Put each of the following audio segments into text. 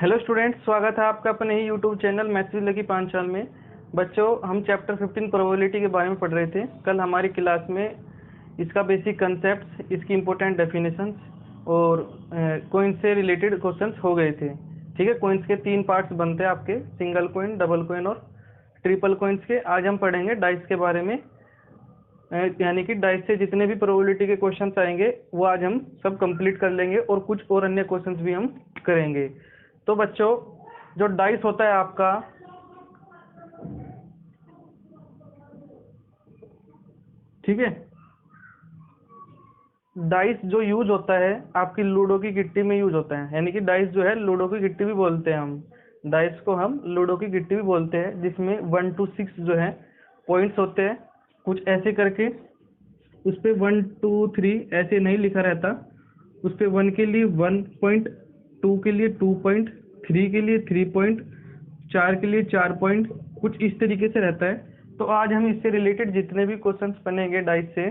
Hello students, स्वागत है आपका अपने ही YouTube channel maths Lucky Panchal में। बच्चों, हम चैप्टर 15 प्रोबेबिलिटी के बारे में पढ़ रहे थे। कल हमारी क्लास में इसका बेसिक कंसेप्ट, इसकी इंपॉर्टेंट डेफिनेशंस और कोइन से रिलेटेड क्वेश्चंस हो गए थे। ठीक है, कोइंस के 3 पार्ट्स बनते हैं आपके, सिंगल कोइन, डबल कोइन और ट्रिपल कोइंस के। आज हम पढ़ेंगे डाइस के बारे में, यानी कि डाइस से जितने भी प्रोबेबिलिटी के क्वेश्चंस आएंगे वो आज हम सब कंप्लीट कर लेंगे और कुछ और अन्य क्वेश्चंस भी हम करेंगे। तो बच्चों, जो डाइस होता है आपका, ठीक है, डाइस जो यूज होता है आपकी लूडो की गिट्टी में यूज होता है। यानी कि डाइस जो है लूडो की गिट्टी भी बोलते हैं हम, डाइस को हम लूडो की गिट्टी भी बोलते हैं, जिसमें 1 to 6 जो है पॉइंट्स होते हैं। कुछ ऐसे करके उस पे 1 2 3 ऐसे नहीं लिखा रहता, उस पे 1 के लिए 1 पॉइंट, 2 के लिए 2 पॉइंट, 3 के लिए 3 पॉइंट, 4 के लिए 4 पॉइंट, कुछ इस तरीके से रहता है। तो आज हम इससे रिलेटेड जितने भी क्वेश्चंस बनेंगे डाइस से,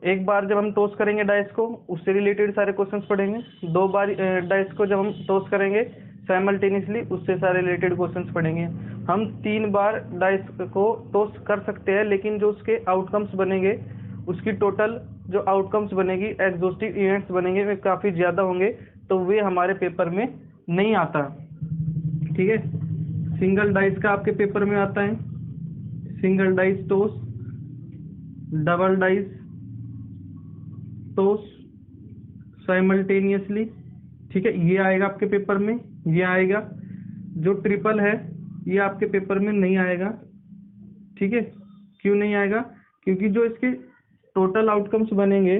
एक बार जब हम टॉस करेंगे डाइस को, उससे रिलेटेड सारे क्वेश्चंस पढ़ेंगे। 2 बार डाइस को जब हम टॉस करेंगे साइमल्टेनियसली, उससे सारे रिलेटेड क्वेश्चंस पढ़ेंगे। हम 3 बार डाइस को टॉस कर सकते हैं, लेकिन जो उसके आउटकम्स बनेंगे, उसकी टोटल जो आउटकम्स बनेगी, एग्जॉस्टिव इवेंट्स बनेंगे, वे काफ़ी ज़्यादा होंगे, तो वे हमारे पेपर में नहीं आता। ठीक है, सिंगल डाइस का आपके पेपर में आता है, single dice toss, double dice toss simultaneously. ठीक है, ये आएगा आपके पेपर में, ये आएगा। जो ट्रिपल है ये आपके पेपर में नहीं आएगा। ठीक है, क्यों नहीं आएगा? क्योंकि जो इसके टोटल आउटकम्स बनेंगे,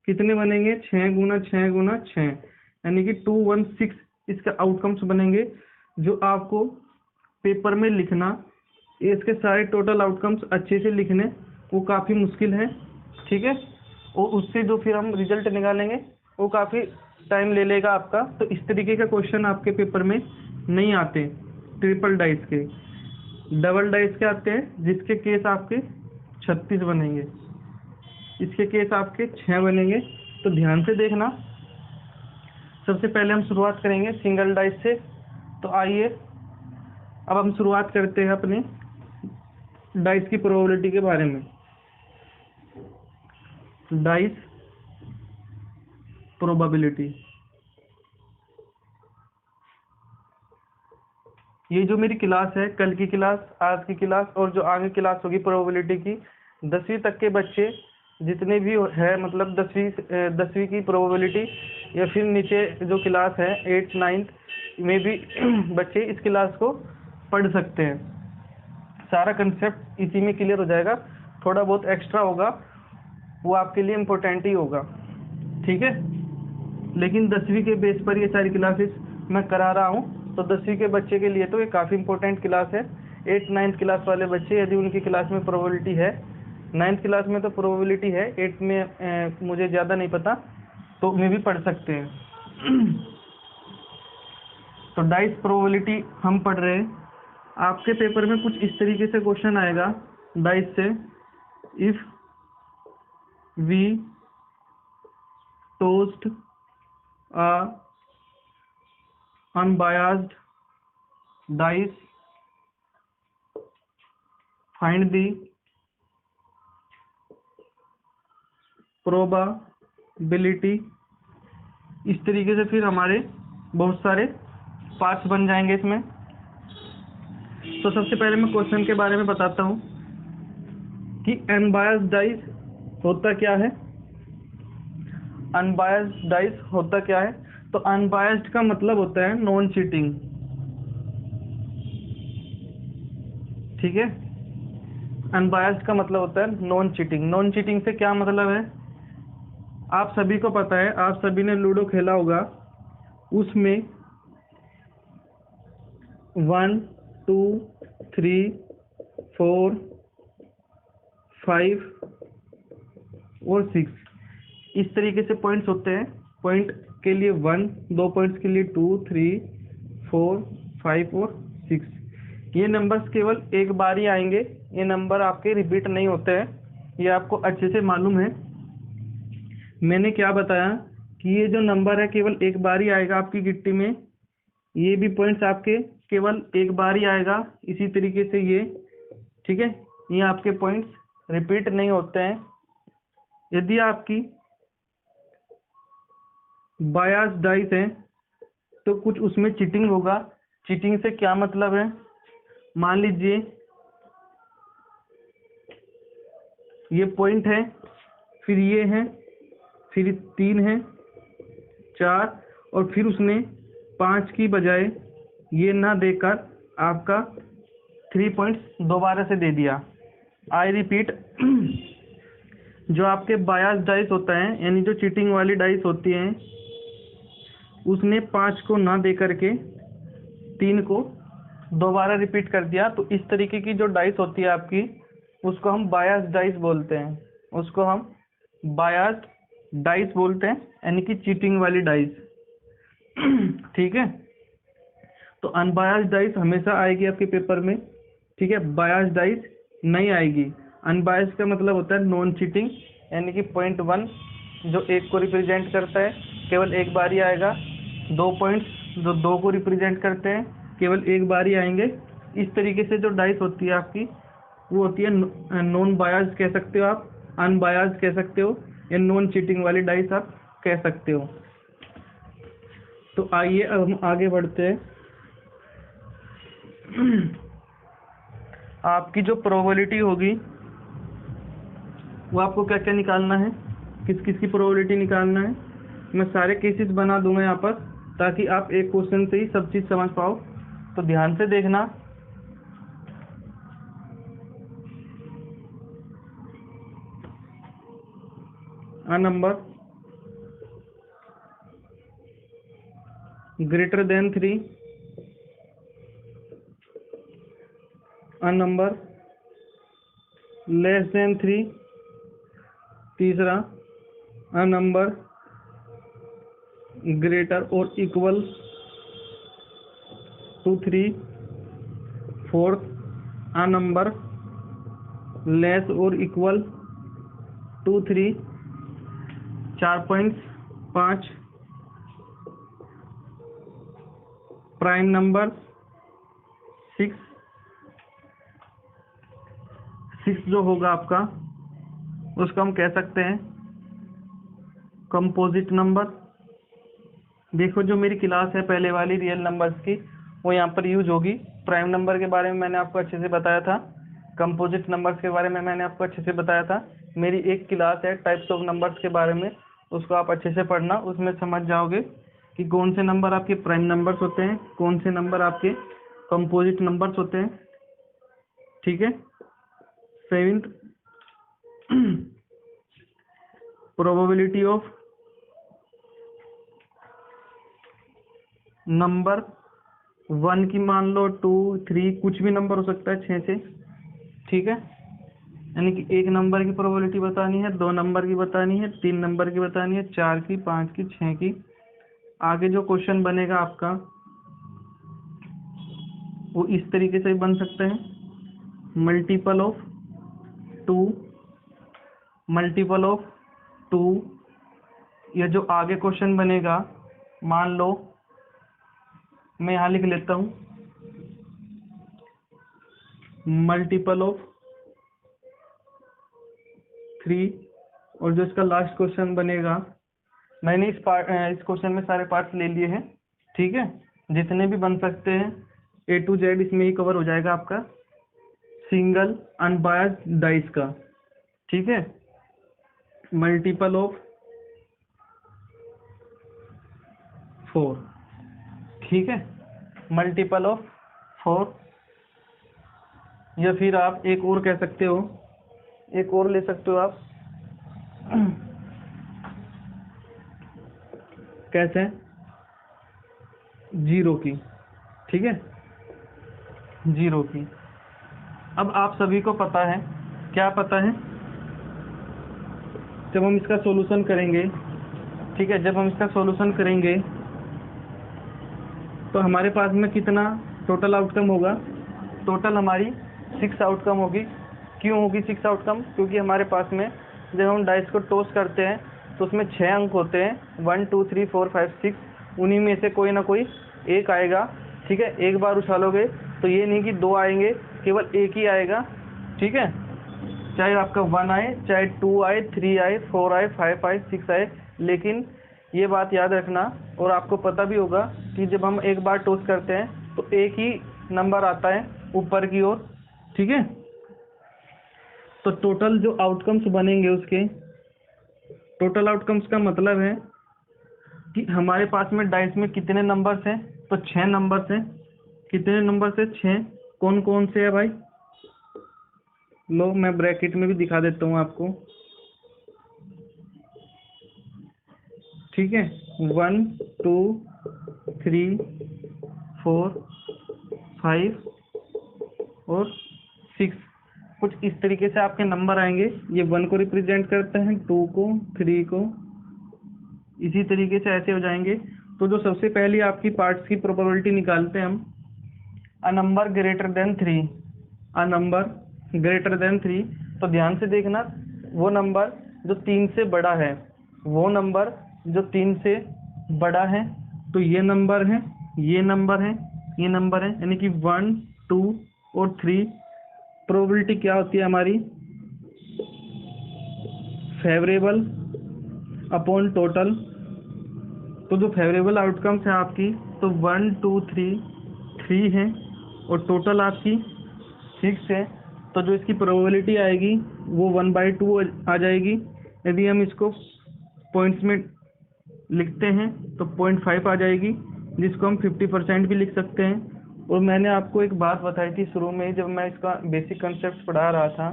कितने बनेंगे? 6 गुना 6 गुना 6, यानी कि 216 इसके आउटकम्स बनेंगे, जो आपको पेपर में लिखना, इसके सारे टोटल आउटकम्स अच्छे से लिखने वो काफ़ी मुश्किल है। ठीक है, और उससे जो फिर हम रिजल्ट निकालेंगे वो काफ़ी टाइम ले लेगा आपका। तो इस तरीके का क्वेश्चन आपके पेपर में नहीं आते ट्रिपल डाइस के। डबल डाइस के आते हैं, जिसके केस आपके 36 बनेंगे, इसके केस आपके 6 बनेंगे। तो ध्यान से देखना। सबसे पहले हम शुरुआत करेंगे सिंगल डाइस से। तो आइए अब हम शुरुआत करते हैं अपने डाइस की प्रोबेबिलिटी के बारे में। डाइस प्रोबेबिलिटी, ये जो मेरी क्लास है, कल की क्लास, आज की क्लास और जो आगे क्लास होगी प्रोबेबिलिटी की, 10वीं तक के बच्चे जितने भी है, मतलब 10वीं की प्रोबेबिलिटी, या फिर नीचे जो क्लास है 8th 9th में भी बच्चे इस क्लास को पढ़ सकते हैं। सारा कंसेप्ट इसी में क्लियर हो जाएगा। थोड़ा बहुत एक्स्ट्रा होगा, वो आपके लिए इम्पोर्टेंट ही होगा। ठीक है, लेकिन 10वीं के बेस पर ये सारी क्लासेस मैं करा रहा हूँ, तो 10वीं के बच्चे के लिए तो ये काफ़ी इंपॉर्टेंट क्लास है। 8th 9th क्लास वाले बच्चे, यदि उनकी क्लास में प्रोबेबिलिटी है, 9th क्लास में तो प्रोबेबिलिटी है, 8th में मुझे ज़्यादा नहीं पता, तो वे भी पढ़ सकते हैं। तो डाइस प्रोबेबिलिटी हम पढ़ रहे हैं। आपके पेपर में कुछ इस तरीके से क्वेश्चन आएगा डाइस से। If we toast a unbiased dice, find the probability। इस तरीके से फिर हमारे बहुत सारे पार्ट्स बन जाएंगे इसमें। तो सबसे पहले मैं क्वेश्चन के बारे में बताता हूँ कि अनबायस्ड डाइस होता क्या है। अनबायस्ड डाइस होता क्या है? तो अनबायस्ड का मतलब होता है नॉन चीटिंग। ठीक है, अनबायस्ड का मतलब होता है नॉन चीटिंग। नॉन चीटिंग से क्या मतलब है? आप सभी को पता है, आप सभी ने लूडो खेला होगा, उसमें 1 2 3 4 5 और 6 इस तरीके से पॉइंट्स होते हैं। पॉइंट के लिए 1, 2 पॉइंट्स के लिए 2 3 4 5 और 6। ये नंबर्स केवल एक बार ही आएंगे, ये नंबर आपके रिपीट नहीं होते हैं, ये आपको अच्छे से मालूम है। मैंने क्या बताया कि ये जो नंबर है केवल एक बार ही आएगा आपकी गिट्टी में, ये भी पॉइंट्स आपके केवल एक बार ही आएगा, इसी तरीके से ये, ठीक है, ये आपके पॉइंट्स रिपीट नहीं होते हैं। यदि आपकी बायस डाइस है तो कुछ उसमें चीटिंग होगा। चीटिंग से क्या मतलब है, मान लीजिए ये पॉइंट है, फिर ये है, फिर 3 है, 4, और फिर उसने 5 की बजाय ये ना देकर आपका 3 पॉइंट्स दोबारा से दे दिया। आई रिपीट, जो आपके बायस डाइस होता है, यानी जो चीटिंग वाली डाइस होती हैं, उसने 5 को ना दे करके 3 को दोबारा रिपीट कर दिया। तो इस तरीके की जो डाइस होती है आपकी, उसको हम बायस डाइस बोलते हैं, उसको हम बायस डाइस बोलते हैं, यानी कि चीटिंग वाली डाइस। ठीक है, तो अनबायस्ड डाइस हमेशा आएगी आपके पेपर में, ठीक है, बायस्ड डाइस नहीं आएगी। अनबायस्ड का मतलब होता है नॉन चीटिंग, यानी कि पॉइंट 1 जो 1 को रिप्रेजेंट करता है केवल एक बार ही आएगा। 2 पॉइंट्स जो 2 को रिप्रेजेंट करते हैं केवल एक बार ही आएंगे। इस तरीके से जो डाइस होती है आपकी, वो होती है नॉन बायस्ड कह सकते हो आप, अनबायस्ड कह सकते हो, या नॉन चीटिंग वाली डाइस आप कह सकते हो। तो आइए अब हम आगे बढ़ते हैं। आपकी जो प्रोबेबिलिटी होगी वो आपको क्या क्या निकालना है, किस किस की प्रोबेबिलिटी निकालना है, मैं सारे केसेस बना दूंगा यहाँ पर, ताकि आप एक क्वेश्चन से ही सब चीज़ समझ पाओ। तो ध्यान से देखना। a number greater than 3, a number less than 3, तीसरा a number greater or equal to 3, fourth a number less or equal to 3, 4 points 5 prime number 6 जो होगा आपका, उसको हम कह सकते हैं कंपोजिट नंबर। देखो जो मेरी क्लास है पहले वाली रियल नंबर्स की, वो यहाँ पर यूज होगी। प्राइम नंबर के बारे में मैंने आपको अच्छे से बताया था, कंपोजिट नंबर्स के बारे में मैंने आपको अच्छे से बताया था। मेरी एक क्लास है टाइप्स ऑफ नंबर्स के बारे में, उसको आप अच्छे से पढ़ना, उसमें समझ जाओगे कि कौन से नंबर आपके प्राइम नंबर्स होते हैं, कौन से नंबर आपके कंपोजिट नंबर्स होते हैं। ठीक है, 7th प्रोबेबिलिटी ऑफ नंबर 1 की मान लो 2, 3, कुछ भी नंबर हो सकता है 6 से। ठीक है, यानी कि 1 नंबर की प्रोबेबिलिटी बतानी है, 2 नंबर की बतानी है, 3 नंबर की बतानी है, 4 की, 5 की, 6 की। आगे जो क्वेश्चन बनेगा आपका वो इस तरीके से बन सकते हैं, मल्टीपल ऑफ 2, मल्टीपल ऑफ 2, या जो आगे क्वेश्चन बनेगा, मान लो मैं यहाँ लिख लेता हूँ मल्टीपल ऑफ 3, और जो इसका लास्ट क्वेश्चन बनेगा, मैंने इस क्वेश्चन में सारे पार्ट्स ले लिए हैं। ठीक है, जितने भी बन सकते हैं A to Z इसमें ही कवर हो जाएगा आपका, सिंगल अनबायस्ड डाइस का। ठीक है, मल्टीपल ऑफ 4, ठीक है, मल्टीपल ऑफ 4, या फिर आप एक और कह सकते हो, एक और ले सकते हो आप, कैसे, 0 की। ठीक है, 0 की। अब आप सभी को पता है, क्या पता है, जब हम इसका सॉल्यूशन करेंगे, ठीक है, जब हम इसका सॉल्यूशन करेंगे तो हमारे पास में कितना टोटल आउटकम होगा, टोटल हमारी 6 आउटकम होगी। क्यों होगी 6 आउटकम, क्योंकि हमारे पास में जब हम डाइस को टॉस करते हैं तो उसमें 6 अंक होते हैं, 1 2 3 4 5 6, उन्हीं में से कोई ना कोई एक आएगा। ठीक है, एक बार उछालोगे तो ये नहीं कि 2 आएंगे, केवल एक ही आएगा। ठीक है, चाहे आपका 1 आए, चाहे 2 आए, 3 आए, 4 आए, 5 आए, 6 आए, लेकिन ये बात याद रखना, और आपको पता भी होगा कि जब हम एक बार टॉस करते हैं तो एक ही नंबर आता है ऊपर की ओर। ठीक है, तो टोटल जो आउटकम्स बनेंगे उसके, टोटल आउटकम्स का मतलब है कि हमारे पास में डाइस में कितने नंबर्स हैं, तो 6 नंबर्स हैं। कितने नंबर्स है? 6। कौन कौन से है भाई? लो मैं ब्रैकेट में भी दिखा देता हूँ आपको। ठीक है, 1 2 3 4 5 और 6, कुछ इस तरीके से आपके नंबर आएंगे। ये 1 को रिप्रेजेंट करते हैं, 2 को, 3 को, इसी तरीके से ऐसे हो जाएंगे। तो जो सबसे पहली आपकी पार्ट्स की प्रोबेबिलिटी निकालते हैं हम, a number greater than 3, a number greater than 3। तो ध्यान से देखना, वो नंबर जो 3 से बड़ा है, वो नंबर जो 3 से बड़ा है, तो ये नंबर है, ये नंबर है, ये नंबर है, यानी कि 1 2 और 3। प्रोबेबिलिटी क्या होती है हमारी? Favourable upon total. तो जो फेवरेबल आउटकम्स है आपकी, तो 1 2 3 है, और टोटल आपकी 6 है। तो जो इसकी प्रोबेबिलिटी आएगी वो 1/2 आ जाएगी। यदि हम इसको पॉइंट्स में लिखते हैं तो 0.5 आ जाएगी, जिसको हम 50% भी लिख सकते हैं। और मैंने आपको एक बात बताई थी शुरू में, जब मैं इसका बेसिक कंसेप्ट पढ़ा रहा था,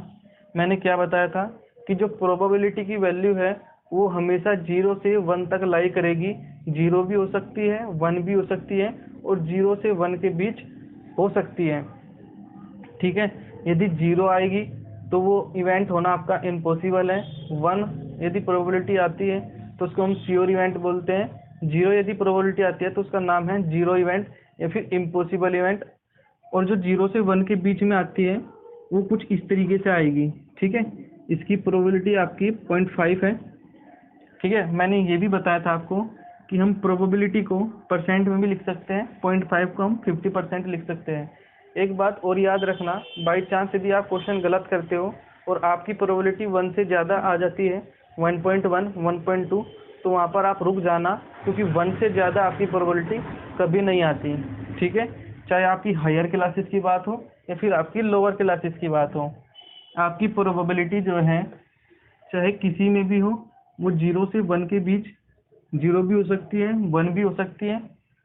मैंने क्या बताया था कि जो प्रोबेबिलिटी की वैल्यू है वो हमेशा 0 से 1 तक लाई करेगी। 0 भी हो सकती है, 1 भी हो सकती है, और 0 से 1 के बीच हो सकती है। ठीक है, यदि 0 आएगी तो वो इवेंट होना आपका इम्पॉसिबल है। 1 यदि प्रोबेबिलिटी आती है तो उसको हम श्योर इवेंट बोलते हैं। 0 यदि प्रोबेबिलिटी आती है तो उसका नाम है जीरो इवेंट या फिर इम्पॉसिबल इवेंट। और जो 0 से 1 के बीच में आती है वो कुछ इस तरीके से आएगी। ठीक है, इसकी प्रोबेबिलिटी आपकी 0.5 है। ठीक है, मैंने ये भी बताया था आपको कि हम प्रोबेबिलिटी को परसेंट में भी लिख सकते हैं, 0.5 को हम 50% लिख सकते हैं। एक बात और याद रखना, बाई चांस यदि आप क्वेश्चन गलत करते हो और आपकी प्रोबेबिलिटी 1 से ज़्यादा आ जाती है, 1.1 1.2, तो वहाँ पर आप रुक जाना, क्योंकि 1 से ज़्यादा आपकी प्रोबेबिलिटी कभी नहीं आती। ठीक है, चाहे आपकी हायर क्लासेस की बात हो या फिर आपकी लोअर क्लासेस की बात हो, आपकी प्रोबेबिलिटी जो है चाहे किसी में भी हो, वो 0 से 1 के बीच 0 भी हो सकती है, 1 भी हो सकती है।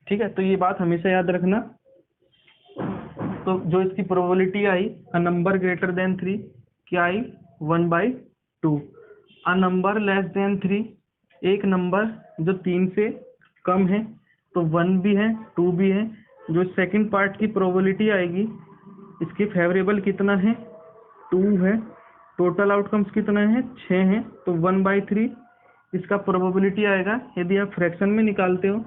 ठीक है, तो ये बात हमेशा याद रखना। तो जो इसकी probability I, a number greater than 3, क्या आई? 1/2। अ नंबर लेस देन 3, एक नंबर जो 3 से कम है, तो 1 भी है, 2 भी है। जो सेकंड पार्ट की प्रोबेबिलिटी आएगी, इसके फेवरेबल कितना है? 2 है। टोटल आउटकम्स कितना है? 6 है, तो 1/3 इसका प्रोबेबिलिटी आएगा। यदि आप फ्रैक्शन में निकालते हो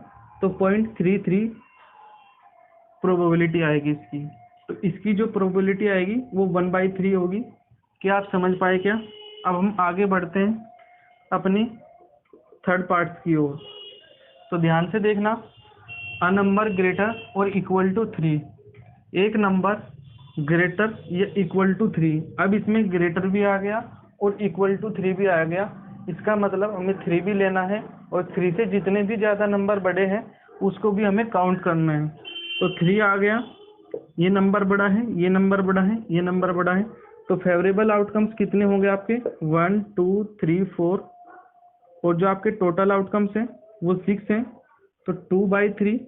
तो 0.33 प्रोबेबिलिटी आएगी इसकी। तो इसकी जो प्रोबेबिलिटी आएगी वो 1/3 होगी। क्या आप समझ पाए क्या? अब हम आगे बढ़ते हैं अपनी थर्ड पार्ट्स की ओर। तो ध्यान से देखना, अ नंबर ग्रेटर और इक्वल टू 3, एक नंबर ग्रेटर या इक्वल टू 3। अब इसमें ग्रेटर भी आ गया और इक्वल टू 3 भी आ गया। इसका मतलब हमें 3 भी लेना है, और 3 से जितने भी ज़्यादा नंबर बड़े हैं उसको भी हमें काउंट करना है। तो 3 आ गया, ये नंबर बड़ा है, ये नंबर बड़ा है, ये नंबर बड़ा है। तो फेवरेबल आउटकम्स कितने होंगे आपके? 1 2 3 4, और जो आपके टोटल आउटकम्स हैं वो 6 हैं। तो 2/3,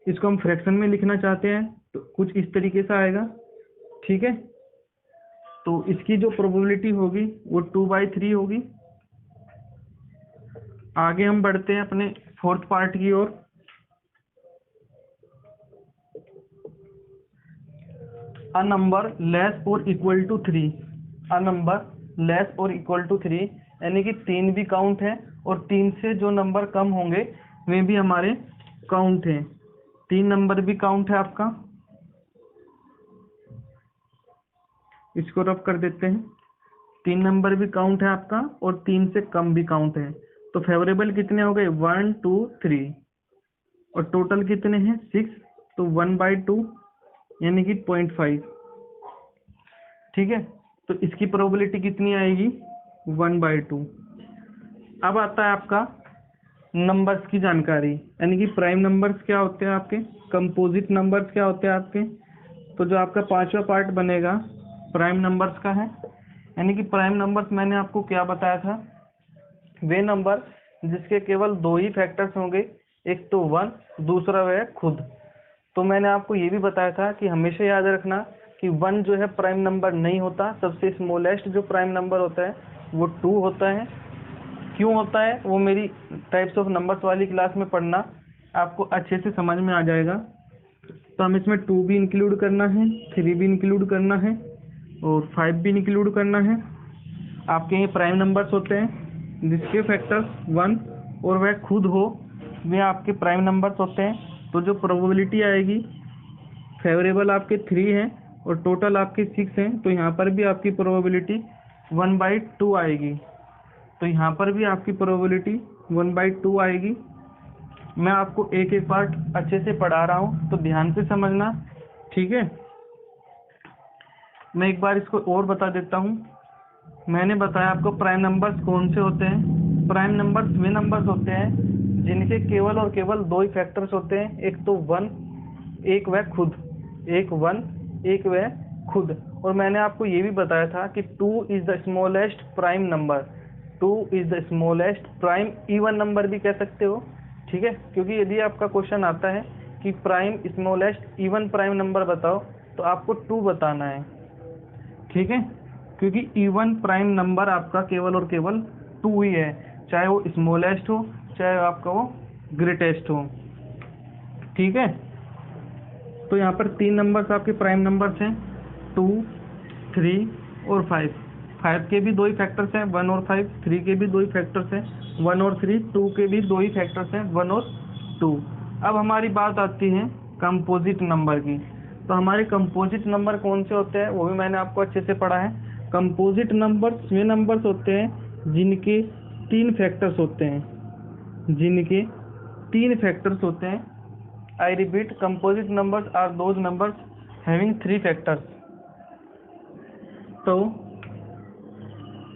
इसको हम फ्रैक्शन में लिखना चाहते हैं तो कुछ इस तरीके से आएगा। ठीक है, तो इसकी जो प्रोबेबिलिटी होगी वो 2/3 होगी। आगे हम बढ़ते हैं अपने फोर्थ पार्ट की ओर। अ नंबर लेस और equal to 3, a number less और इक्वल टू 3, यानी कि 3 भी काउंट है और 3 से जो नंबर कम होंगे वे भी हमारे काउंट हैं। 3 नंबर भी काउंट है आपका, इसको रफ कर देते हैं। 3 नंबर भी काउंट है आपका और 3 से कम भी काउंट है। तो फेवरेबल कितने हो गए 1 2 3 और टोटल कितने हैं 6, तो 1/2 यानी कि 0.5। ठीक है, तो इसकी प्रोबेबिलिटी कितनी आएगी 1/2। अब आता है आपका नंबर्स की जानकारी, यानी कि प्राइम नंबर्स क्या होते हैं आपके, कंपोजिट नंबर्स क्या होते हैं आपके। तो जो आपका 5वां पार्ट बनेगा प्राइम नंबर्स का है, यानी कि प्राइम नंबर्स मैंने आपको क्या बताया था, वे नंबर जिसके केवल 2 ही फैक्टर्स होंगे, एक तो 1, दूसरा वह खुद। तो मैंने आपको ये भी बताया था कि हमेशा याद रखना कि 1 जो है प्राइम नंबर नहीं होता, सबसे स्मॉलेस्ट जो प्राइम नंबर होता है वो 2 होता है। क्यों होता है वो मेरी टाइप्स ऑफ नंबर्स वाली क्लास में पढ़ना, आपको अच्छे से समझ में आ जाएगा। तो हम इसमें 2 भी इंक्लूड करना है, 3 भी इंक्लूड करना है और 5 भी इंक्लूड करना है। आपके ये प्राइम नंबर्स होते हैं जिसके फैक्टर्स 1 और वह खुद हो, वे आपके प्राइम नंबर्स होते हैं। तो जो प्रोबेबिलिटी आएगी, फेवरेबल आपके 3 हैं और टोटल आपके 6 हैं, तो यहाँ पर भी आपकी प्रोबेबिलिटी 1/2 आएगी। तो यहाँ पर भी आपकी प्रोबेबिलिटी 1/2 आएगी। मैं आपको एक एक पार्ट अच्छे से पढ़ा रहा हूँ, तो ध्यान से समझना, ठीक है। मैं एक बार इसको और बता देता हूँ। मैंने बताया आपको प्राइम नंबर्स कौन से होते हैं। प्राइम नंबर्स वे नंबर्स होते हैं जिनके केवल और केवल 2 ही फैक्टर्स होते हैं, एक तो 1, एक वह खुद, एक 1 एक वह खुद। और मैंने आपको ये भी बताया था कि 2 is the smallest prime number, 2 is the smallest prime even number भी कह सकते हो, ठीक है। क्योंकि यदि आपका क्वेश्चन आता है कि prime smallest even prime number बताओ, तो आपको 2 बताना है, ठीक है। क्योंकि इवन प्राइम नंबर आपका केवल और केवल 2 ही है, चाहे वो स्मॉलेस्ट हो चाहे आपका वो ग्रेटेस्ट हो, ठीक है। तो यहाँ पर 3 नंबर्स आपके प्राइम नंबर्स हैं, 2, 3 और 5। 5 के भी 2 ही फैक्टर्स हैं, 1 और 5। 3 के भी 2 ही फैक्टर्स हैं, 1 और 3। 2 के भी 2 ही फैक्टर्स हैं, 1 और 2। अब हमारी बात आती है कंपोजिट नंबर की। तो हमारे कंपोजिट नंबर कौन से होते हैं वो भी मैंने आपको अच्छे से पढ़ा है। कंपोजिट नंबर्स वे नंबर्स होते हैं जिनके 3 फैक्टर्स होते हैं, जिनके 3 फैक्टर्स होते हैं। I repeat, composite numbers are those numbers having 3 factors. तो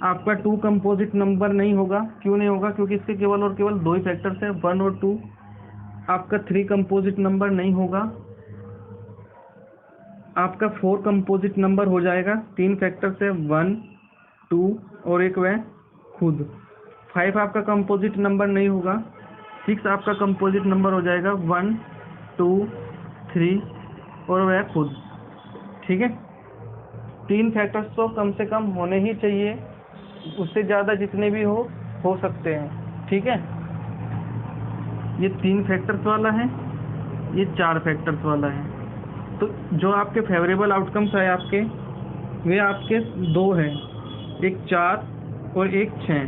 आपका 2 कंपोजिट नंबर नहीं होगा। क्यों नहीं होगा? क्योंकि इसके केवल और केवल 2 ही फैक्टर्स हैं, 1 और 2। आपका 3 कंपोजिट नंबर नहीं होगा। आपका 4 कंपोजिट नंबर हो जाएगा, 3 फैक्टर्स है, 1, 2 और एक वह खुद। 5 आपका कंपोजिट नंबर नहीं होगा। 6 आपका कंपोजिट नंबर हो जाएगा, 1, 2, 3 और वह खुद, ठीक है। 3 फैक्टर्स तो कम से कम होने ही चाहिए, उससे ज़्यादा जितने भी हो सकते हैं, ठीक है। ये 3 फैक्टर्स वाला है, ये 4 फैक्टर्स वाला है। तो जो आपके फेवरेबल आउटकम्स है आपके, वे आपके 2 हैं, एक 4 और एक 6।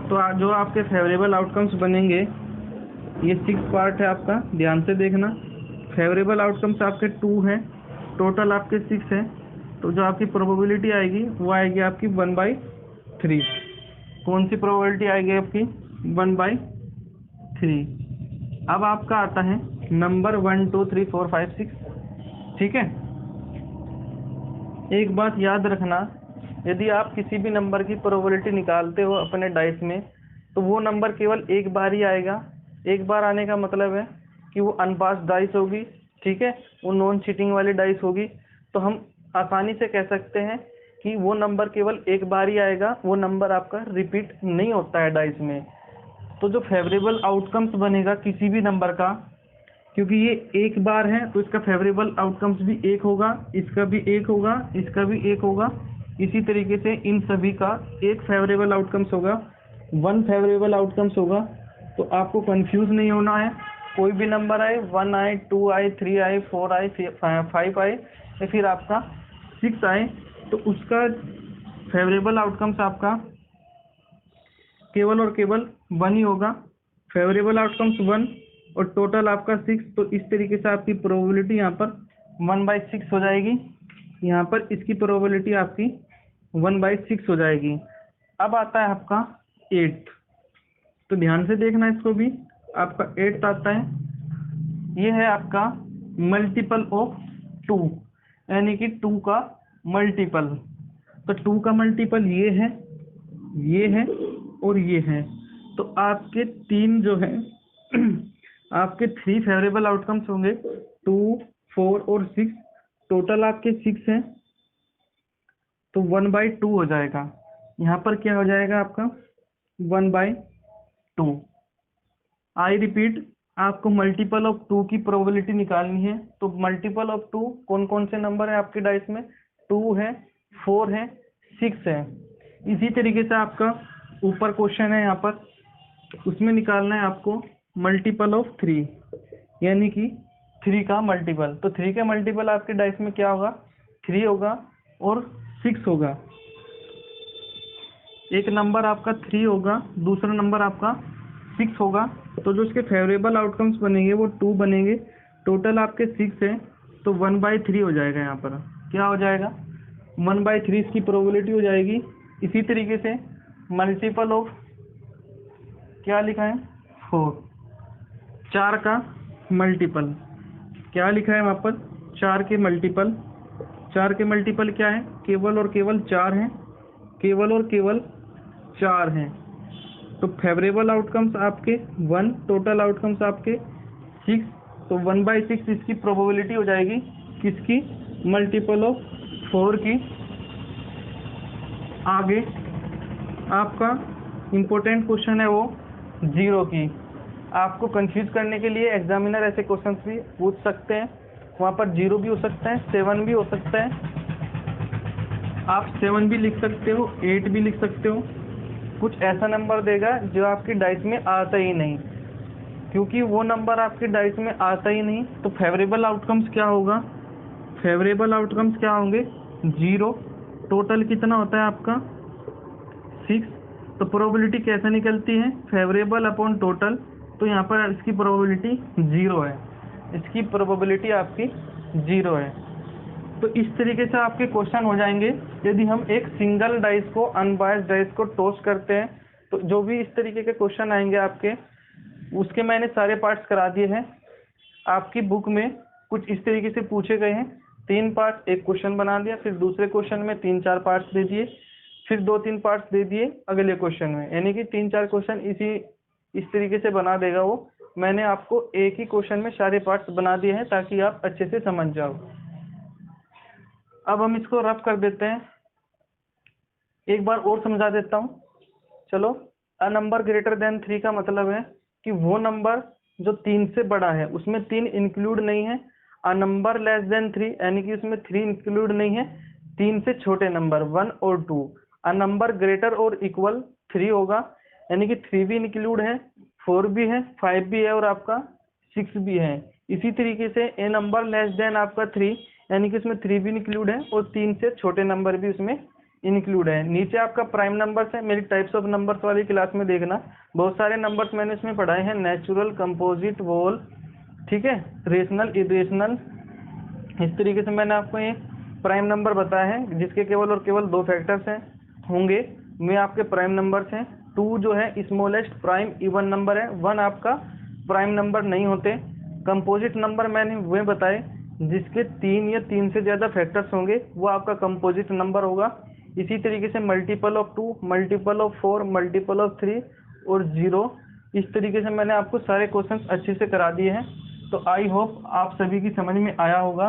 तो जो आपके फेवरेबल आउटकम्स बनेंगे, ये 6 पार्ट है आपका, ध्यान से देखना। फेवरेबल आउटकम्स आपके 2 हैं, टोटल आपके 6 हैं। तो जो आपकी प्रोबेबिलिटी आएगी वो आएगी आपकी 1/3। कौन सी प्रोबेबिलिटी आएगी आपकी? 1/3। अब आपका आता है नंबर 1 2 3 4 5 6, ठीक है। एक बात याद रखना, यदि आप किसी भी नंबर की प्रोबेबिलिटी निकालते हो अपने डाइस में, तो वो नंबर केवल एक बार ही आएगा। एक बार आने का मतलब है कि वो अनपास्ड डाइस होगी, ठीक है, वो नॉन चीटिंग वाली डाइस होगी। तो हम आसानी से कह सकते हैं कि वो नंबर केवल एक बार ही आएगा, वो नंबर आपका रिपीट नहीं होता है डाइस में। तो जो फेवरेबल आउटकम्स बनेगा किसी भी नंबर का, क्योंकि ये एक बार है तो इसका फेवरेबल आउटकम्स भी 1 होगा, इसका भी 1 होगा, इसका भी 1 होगा। इसी तरीके से इन सभी का एक फेवरेबल आउटकम्स होगा, 1 फेवरेबल आउटकम्स होगा। तो आपको कंफ्यूज नहीं होना है, कोई भी नंबर आए, 1 आए, 2 आए, 3 आए, 4 आए, 5 आए या फिर आपका 6 आए, तो उसका फेवरेबल आउटकम्स आपका केवल और केवल 1 ही होगा। फेवरेबल आउटकम्स 1 और टोटल आपका 6। तो इस तरीके से आपकी प्रोबेबिलिटी यहाँ पर 1/6 हो जाएगी। यहाँ पर इसकी प्रोबेबिलिटी आपकी 1/6 हो जाएगी। अब आता है आपका 8, तो ध्यान से देखना इसको भी। आपका 8 आता है, ये है आपका मल्टीपल ऑफ 2, यानी कि 2 का मल्टीपल। तो 2 का मल्टीपल ये है और ये है। तो आपके 3 जो है आपके 3 फेवरेबल आउटकम्स होंगे, 2, 4 और 6। टोटल आपके 6 हैं, तो 1/2 हो जाएगा। यहाँ पर क्या हो जाएगा आपका 1/2। आई रिपीट, आपको मल्टीपल ऑफ 2 की प्रोबेबिलिटी निकालनी है। तो मल्टीपल ऑफ 2 कौन कौन से नंबर है आपके डाइस में? 2 है, 4 है, 6 है। इसी तरीके से आपका ऊपर क्वेश्चन है यहाँ पर, उसमें निकालना है आपको मल्टीपल ऑफ 3, यानी कि 3 का मल्टीपल। तो 3 का मल्टीपल आपके डाइस में क्या होगा? 3 होगा और 6 होगा। एक नंबर आपका 3 होगा, दूसरा नंबर आपका 6 होगा। तो जो इसके फेवरेबल आउटकम्स बनेंगे वो 2 बनेंगे। टोटल आपके 6 है, तो 1/3 हो जाएगा। यहाँ पर क्या हो जाएगा? 1/3 इसकी प्रोबेबिलिटी हो जाएगी। इसी तरीके से मल्टीपल ऑफ क्या लिखा है? 4, 4 का मल्टीपल क्या लिखा है वहाँ पर? 4 के मल्टीपल। 4 के मल्टीपल क्या है? केवल और केवल 4 हैं, केवल और केवल 4 हैं। तो फेवरेबल आउटकम्स आपके 1, टोटल आउटकम्स आपके 6। तो 1/6 इसकी प्रोबेबिलिटी हो जाएगी किसकी? मल्टीपल ऑफ 4 की। आगे आपका इम्पोर्टेंट क्वेश्चन है वो 0 की। आपको कंफ्यूज करने के लिए एग्जामिनर ऐसे क्वेश्चंस भी पूछ सकते हैं। वहाँ पर 0 भी हो सकता है, 7 भी हो सकता है। आप 7 भी लिख सकते हो, 8 भी लिख सकते हो। कुछ ऐसा नंबर देगा जो आपकी डाइस में आता ही नहीं, क्योंकि वो नंबर आपके डाइस में आता ही नहीं। तो फेवरेबल आउटकम्स क्या होगा? फेवरेबल आउटकम्स क्या होंगे? 0। टोटल कितना होता है आपका? 6। तो प्रोबेबिलिटी कैसे निकलती है? Favourable upon total. तो यहाँ पर इसकी प्रोबेबिलिटी 0 है, इसकी प्रोबेबिलिटी आपकी 0 है। तो इस तरीके से आपके क्वेश्चन हो जाएंगे। यदि हम एक सिंगल डाइस को, अनबायस्ड डाइस को टॉस करते हैं, तो जो भी इस तरीके के क्वेश्चन आएंगे आपके, उसके मैंने सारे पार्ट्स करा दिए हैं। आपकी बुक में कुछ इस तरीके से पूछे गए हैं, 3 पार्ट, एक क्वेश्चन बना दिया, फिर दूसरे क्वेश्चन में 3-4 पार्ट्स दे दिए, फिर 2-3 पार्ट्स दे दिए अगले क्वेश्चन में, यानी कि 3-4 क्वेश्चन इस तरीके से बना देगा वो। मैंने आपको एक ही क्वेश्चन में सारे पार्ट्स बना दिए हैं ताकि आप अच्छे से समझ जाओ। अब हम इसको रफ कर देते हैं, एक बार और समझा देता हूँ। चलो, अ नंबर ग्रेटर देन 3 का मतलब है कि वो नंबर जो 3 से बड़ा है, उसमें 3 इंक्लूड नहीं है। अ नंबर लेस देन 3, यानी कि उसमें 3 इंक्लूड नहीं है। 3 से छोटे नंबर 1 और 2। अ नंबर ग्रेटर और इक्वल 3 होगा, यानी कि 3 भी इंक्लूड है, 4 भी है, 5 भी है और आपका 6 भी है। इसी तरीके से ए नंबर लेस देन आपका 3, यानी कि उसमें 3 भी इंक्लूड है और 3 से छोटे नंबर भी उसमें इंक्लूड है। नीचे आपका प्राइम नंबर्स है, मेरी टाइप्स ऑफ नंबर्स वाली क्लास में देखना, बहुत सारे नंबर्स मैंने इसमें पढ़ाए हैं। नेचुरल, कंपोजिट, वोल, ठीक है, रेशनल, इरेशनल। इस तरीके से मैंने आपको ये प्राइम नंबर बताया है जिसके केवल और केवल 2 फैक्टर्स हैं होंगे, वे आपके प्राइम नंबर्स हैं। 2 जो है स्मॉलेस्ट प्राइम इवन नंबर है, 1 आपका प्राइम नंबर नहीं होते। कंपोजिट नंबर मैंने वे बताए जिसके 3 या 3 से ज़्यादा फैक्टर्स होंगे, वो आपका कंपोजिट नंबर होगा। इसी तरीके से multiple of 2, multiple of 4, multiple of 3 और 0। इस तरीके से मैंने आपको सारे क्वेश्चंस अच्छे से करा दिए हैं। तो आई होप आप सभी की समझ में आया होगा।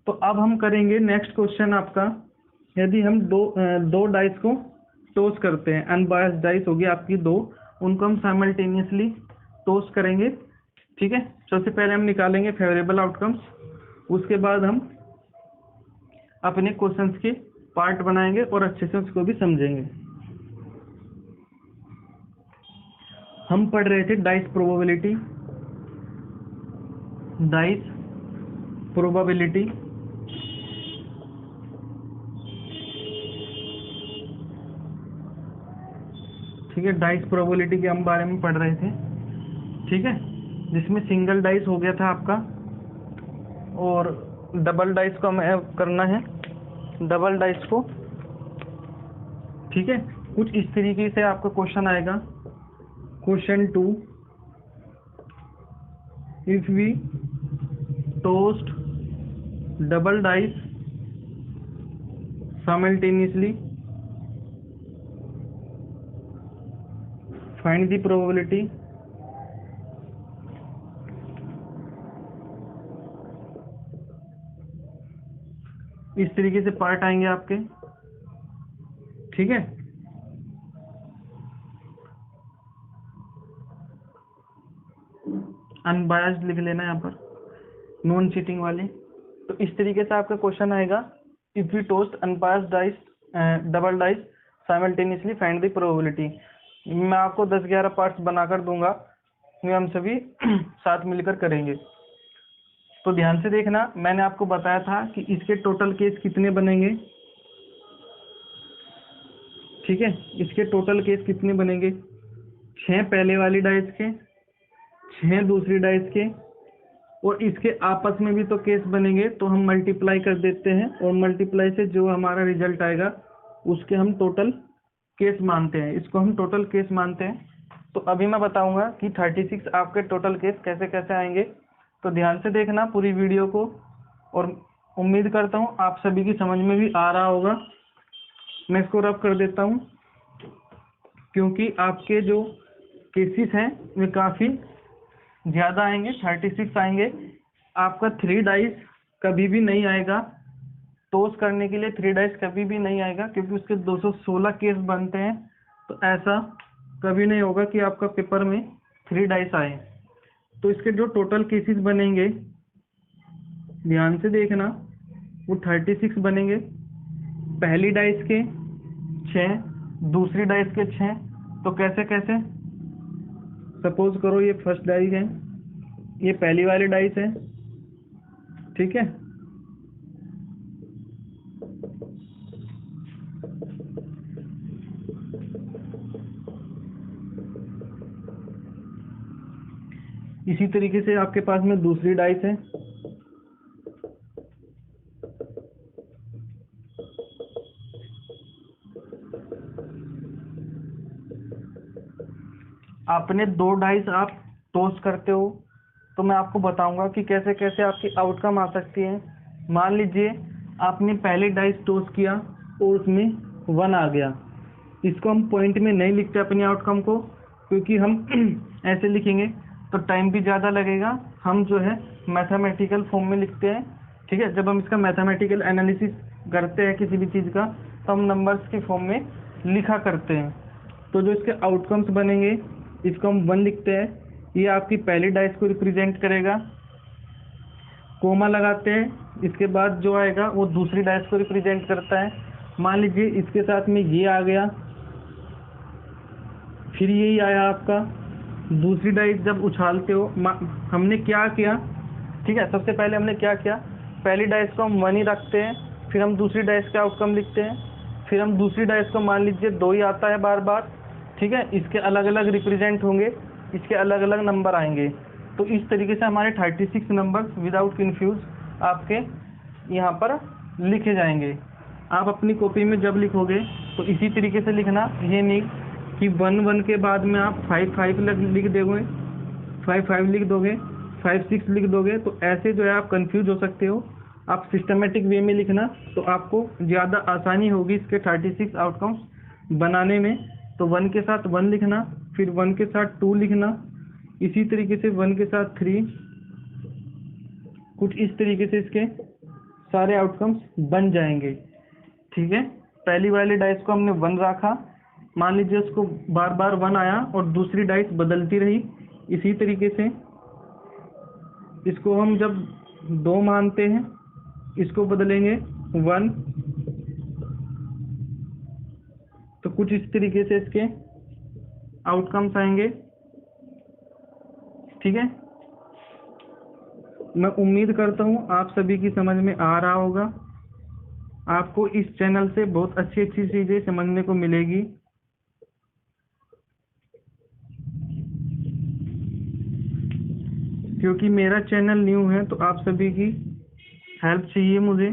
तो अब हम करेंगे नेक्स्ट क्वेश्चन आपका, यदि हम दो डाइस को टॉस करते हैं, अनबायस्ड डाइस होगी आपकी 2, उनको हम साइमल्टेनियसली टॉस करेंगे। ठीक है, सबसे पहले हम निकालेंगे फेवरेबल आउटकम्स, उसके बाद हम अपने क्वेश्चंस के पार्ट बनाएंगे और अच्छे से उसको भी समझेंगे। हम पढ़ रहे थे डाइस प्रोबेबिलिटी, डाइस प्रोबेबिलिटी। ठीक है, डाइस प्रोबेबिलिटी के हम बारे में पढ़ रहे थे। ठीक है, जिसमें सिंगल डाइस हो गया था आपका और डबल डाइस को हमें करना है। डबल डाइस को ठीक है। कुछ इस तरीके से आपका क्वेश्चन आएगा। Question 2, if we toast double dice simultaneously find the probability इस तरीके से पार्ट आएंगे आपके। ठीक है। अनबायस्ड लिख लेना यहाँ पर, नॉन चीटिंग वाले। तो इस तरीके से आपका क्वेश्चन आएगा, if we toast unbiased dice double dice simultaneously find the probability. मैं आपको 10-11 पार्ट्स बनाकर दूंगा, ये हम सभी साथ मिलकर करेंगे। तो ध्यान से देखना, मैंने आपको बताया था कि इसके टोटल केस कितने बनेंगे। ठीक है, इसके टोटल केस कितने बनेंगे, 6 पहले वाली डाइस के, 6 दूसरी डाइस के, और इसके आपस में भी तो केस बनेंगे। तो हम मल्टीप्लाई कर देते हैं, और मल्टीप्लाई से जो हमारा रिजल्ट आएगा उसके हम टोटल केस मानते हैं, इसको हम टोटल केस मानते हैं। तो अभी मैं बताऊंगा कि 36 आपके टोटल केस कैसे कैसे आएंगे। तो ध्यान से देखना पूरी वीडियो को, और उम्मीद करता हूँ आप सभी की समझ में भी आ रहा होगा। मैं इसको रब कर देता हूँ, क्योंकि आपके जो केसेस हैं वे काफ़ी ज़्यादा आएंगे, 36 आएंगे। आपका 3 डाइस कभी भी नहीं आएगा, टॉस करने के लिए 3 डाइस कभी भी नहीं आएगा, क्योंकि उसके 216 केस बनते हैं। तो ऐसा कभी नहीं होगा कि आपका पेपर में 3 डाइस आए। तो इसके जो टोटल केसेस बनेंगे, ध्यान से देखना, वो 36 बनेंगे। पहली डाइस के 6, दूसरी डाइस के 6। तो कैसे कैसे, सपोज करो ये फर्स्ट डाइस है, ये पहली वाली डाइस है। ठीक है, इसी तरीके से आपके पास में दूसरी डाइस है। आपने 2 डाइस आप टॉस करते हो, तो मैं आपको बताऊंगा कि कैसे कैसे आपकी आउटकम आ सकती है। मान लीजिए आपने पहले डाइस टॉस किया और उसमें 1 आ गया। इसको हम पॉइंट में नहीं लिखते अपनी आउटकम को, क्योंकि हम ऐसे लिखेंगे तो टाइम भी ज़्यादा लगेगा। हम जो है मैथमेटिकल फॉर्म में लिखते हैं। ठीक है, जब हम इसका मैथमेटिकल एनालिसिस करते हैं किसी भी चीज़ का, तो हम नंबर्स के फॉर्म में लिखा करते हैं। तो जो इसके आउटकम्स बनेंगे, इसको हम 1 लिखते हैं, ये आपकी पहली डाइस को रिप्रेजेंट करेगा। कोमा लगाते हैं, इसके बाद जो आएगा वो दूसरी डाइस को रिप्रेजेंट करता है। मान लीजिए इसके साथ में ये आ गया, फिर यही आया आपका। दूसरी डाइस जब उछालते हो, हमने क्या किया, ठीक है, सबसे पहले हमने क्या किया, पहली डाइस को हम 1 ही रखते हैं, फिर हम दूसरी डाइस का आउटकम लिखते हैं, फिर हम दूसरी डाइस को मान लीजिए 2 ही आता है बार बार। ठीक है, इसके अलग अलग रिप्रेजेंट होंगे, इसके अलग अलग नंबर आएंगे। तो इस तरीके से हमारे 36 नंबर्स विदाउट कन्फ्यूज आपके यहाँ पर लिखे जाएंगे। आप अपनी कॉपी में जब लिखोगे तो इसी तरीके से लिखना, ये नहीं कि 1 के बाद में आप 5 लिख दोगे, 5 लिख दोगे, 5 लिख दोगे। तो ऐसे जो है आप कंफ्यूज हो सकते हो। आप सिस्टमेटिक वे में लिखना, तो आपको ज़्यादा आसानी होगी इसके 36 आउटकम्स बनाने में। तो 1 के साथ 1 लिखना, फिर 1 के साथ 2 लिखना, इसी तरीके से 1 के साथ 3, कुछ इस तरीके से इसके सारे आउटकम्स बन जाएंगे। ठीक है, पहली वाली डाइस को हमने 1 रखा, मान लीजिए उसको बार बार 1 आया और दूसरी डाइस बदलती रही। इसी तरीके से इसको हम जब 2 मानते हैं, इसको बदलेंगे 1। तो कुछ इस तरीके से इसके आउटकम्स आएंगे। ठीक है, मैं उम्मीद करता हूँ आप सभी की समझ में आ रहा होगा। आपको इस चैनल से बहुत अच्छी अच्छी चीज़ें समझने को मिलेगी। क्योंकि मेरा चैनल न्यू है, तो आप सभी की हेल्प चाहिए मुझे।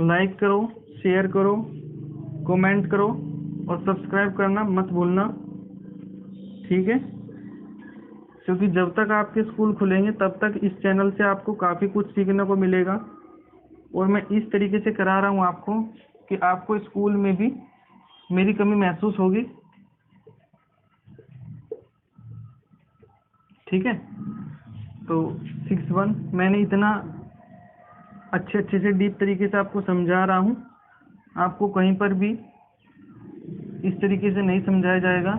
लाइक करो, शेयर करो, कमेंट करो और सब्सक्राइब करना मत भूलना, ठीक है। क्योंकि जब तक आपके स्कूल खुलेंगे तब तक इस चैनल से आपको काफ़ी कुछ सीखने को मिलेगा, और मैं इस तरीके से करा रहा हूँ आपको कि आपको स्कूल में भी मेरी कमी महसूस होगी, ठीक है। तो 6-1 मैंने इतना अच्छे से डीप तरीके से आपको समझा रहा हूँ, आपको कहीं पर भी इस तरीके से नहीं समझाया जाएगा।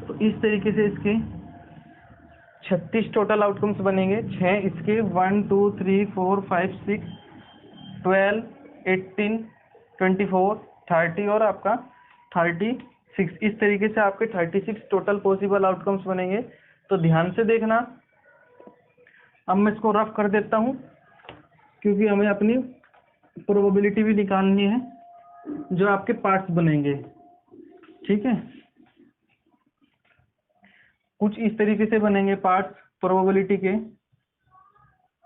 तो इस तरीके से इसके 36 टोटल आउटकम्स बनेंगे। 6 इसके 1 2 3 4 5 6 12 18 24 30 और आपका 36। इस तरीके से आपके 36 टोटल पॉसिबल आउटकम्स बनेंगे। तो ध्यान से देखना। अब मैं इसको रफ कर देता हूँ, क्योंकि हमें अपनी प्रोबेबिलिटी भी निकालनी है जो आपके पार्ट्स बनेंगे, ठीक है। कुछ इस तरीके से बनेंगे पार्ट्स प्रोबेबिलिटी के।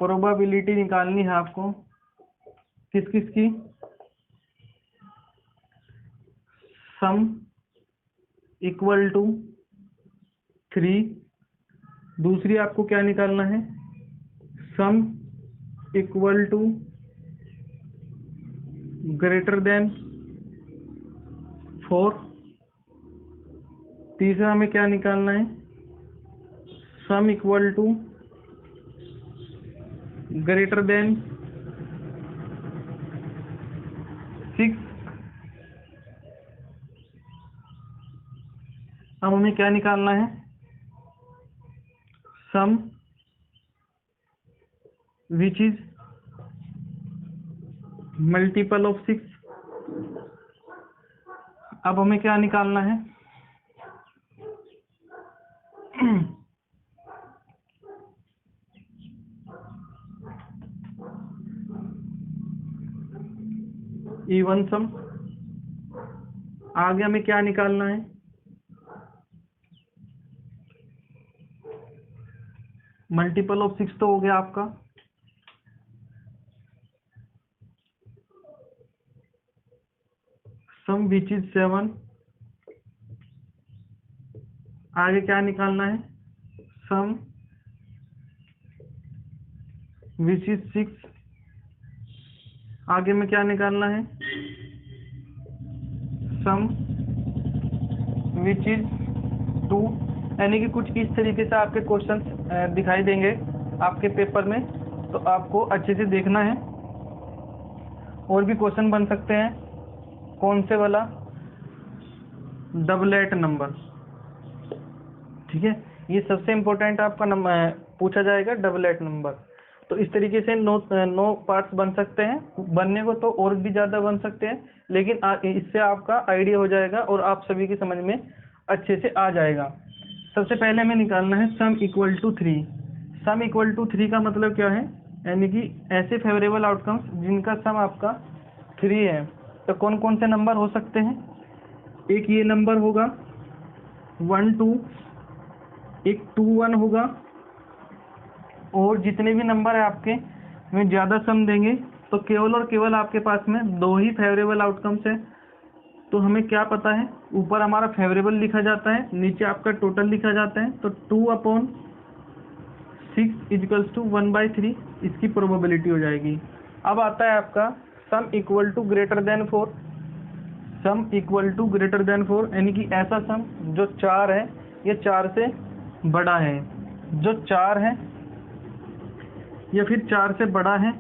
प्रोबेबिलिटी निकालनी है आपको किस किस की? Sum equal to 3। दूसरी आपको क्या निकालना है? Sum equal to greater than 4। तीसरा हमें क्या निकालना है? Sum equal to greater than 6। अब हमें क्या निकालना है? Sum which is multiple of 6। अब हमें क्या निकालना है? Even sum. आगे हमें क्या निकालना है? मल्टीपल ऑफ 6 तो हो गया आपका। सम विच इज 7। आगे क्या निकालना है? Sum which is 6। आगे में क्या निकालना है? Sum which is 2। यानी कि कुछ इस तरीके से आपके क्वेश्चन दिखाई देंगे आपके पेपर में, तो आपको अच्छे से देखना है। और भी क्वेश्चन बन सकते हैं। कौन से वाला? डबलेट नंबर, ठीक है। ये सबसे इम्पोर्टेंट आपका नंबर पूछा जाएगा, डबलेट नंबर। तो इस तरीके से 9 पार्ट्स बन सकते हैं। बनने को तो और भी ज़्यादा बन सकते हैं, लेकिन इससे आपका आइडिया हो जाएगा और आप सभी की समझ में अच्छे से आ जाएगा। सबसे पहले हमें निकालना है sum equal to 3। Sum equal to 3 का मतलब क्या है? यानी कि ऐसे फेवरेबल आउटकम्स जिनका सम आपका 3 है। तो कौन कौन से नंबर हो सकते हैं? एक ये नंबर होगा 1 2, एक 2 1 होगा, और जितने भी नंबर है आपके में ज़्यादा सम देंगे तो केवल और केवल आपके पास में 2 ही फेवरेबल आउटकम्स है। तो हमें क्या पता है? ऊपर हमारा फेवरेबल लिखा जाता है, नीचे आपका टोटल लिखा जाता है। तो 2/6 इजिकल्स टू 1/3 इसकी प्रोबेबिलिटी हो जाएगी। अब आता है आपका sum equal to greater than 4। Sum equal to greater than 4 यानी कि ऐसा सम जो 4 है या 4 से बड़ा है। जो 4 है या फिर 4 से बड़ा है,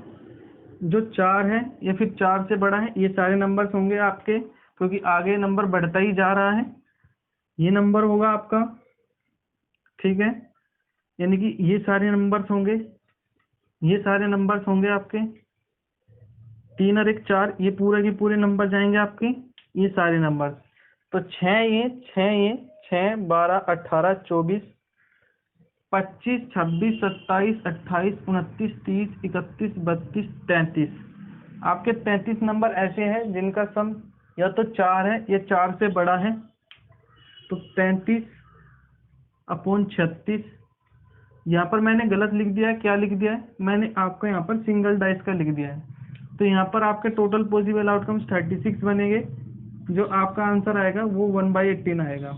जो 4 है या फिर 4 से बड़ा है, ये सारे नंबर्स होंगे आपके, क्योंकि आगे नंबर बढ़ता ही जा रहा है। ये नंबर होगा आपका, ठीक है। यानी कि ये सारे नंबर्स होंगे, ये सारे नंबर्स होंगे आपके 3 और 1 4, ये पूरे के पूरे नंबर जाएंगे आपके, ये सारे नंबर्स। तो 6 ये 6 12 18 24 25 26 27 28 29 30 31 32 33। आपके 33 नंबर ऐसे हैं जिनका सम या तो 4 है या 4 से बड़ा है। तो 33/36। यहाँ पर मैंने गलत लिख दिया है। क्या लिख दिया है? मैंने आपको यहाँ पर सिंगल डाइस का लिख दिया है। तो यहाँ पर आपके टोटल पॉसिबल आउटकम्स 36 बनेंगे। जो आपका आंसर आएगा वो 1/18 आएगा।